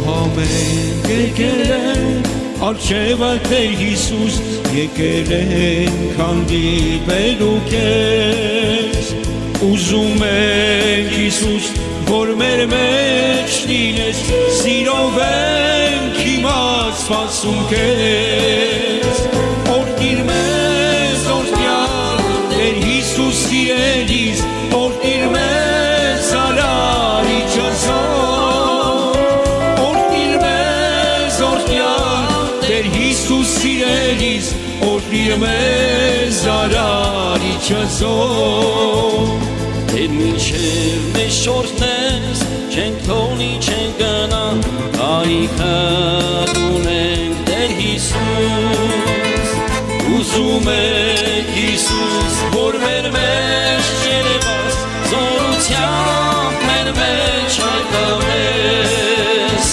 Ամեն եկել են արջևը Տեր Հիսուս, եկել են հանդիպելու քեզ, ուզում ենք Հիսուս, որ մեր մեջ լինես, սիրով ենք հիմա սպասում քեզ, օրհնիր մեզ օրհնյալ Տեր Հիսուս սիրելիս, օրհնիր մեզ արարիչը Հիսուս սիրելիս, օրհնիր մեզ արարիչը զոր, Տեր մինչև մեզ շորհնես, չենք թողնի, չենք գնա, կարիքը ունենք Տեր Հիսուս, ուզում ենք Հիսուս, որ մեր մեջ երևաս, զորությամբ մեր մեջ հայտնվես,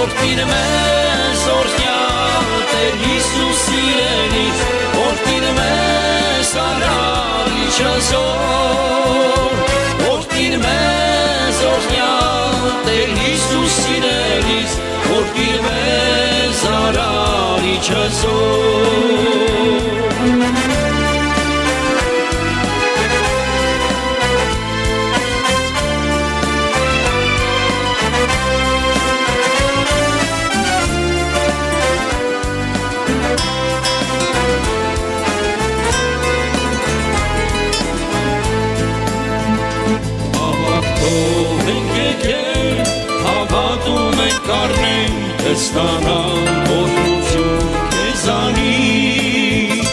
օրհնիր մեզ օրհնյալ Տեր Հիսուս սիրելիս, օրհնիր մեզ արարիչը զոր, օրհնիր մեզ օրհնյալ Տեր Հիսուս սիրելիս, օրհնիր մեզ արարիչը զոր. Հավատում ենք առնենք, կստանանք օրհնություն քեզանից,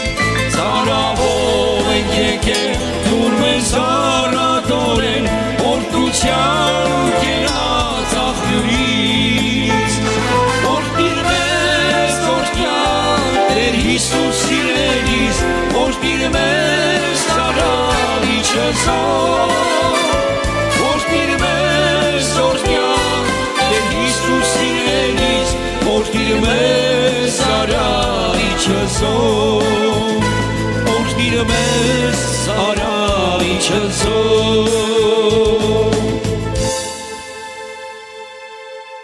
ծարավով ենք եկել, դուր մեզ առատորեն, օրհնության կենաց աղբյուրից, օրհնիր մեզ օրհնյալ Տեր Հիսուս սիրելիս, օրհնիր մեզ արարիչը զոր, օրհնիր մեզ օրհնյալ Տեր Հիսուս սիրելիս, օրհնիր մեզ արարիչը զոր, օրհնիր մեզ արարիչը զոր.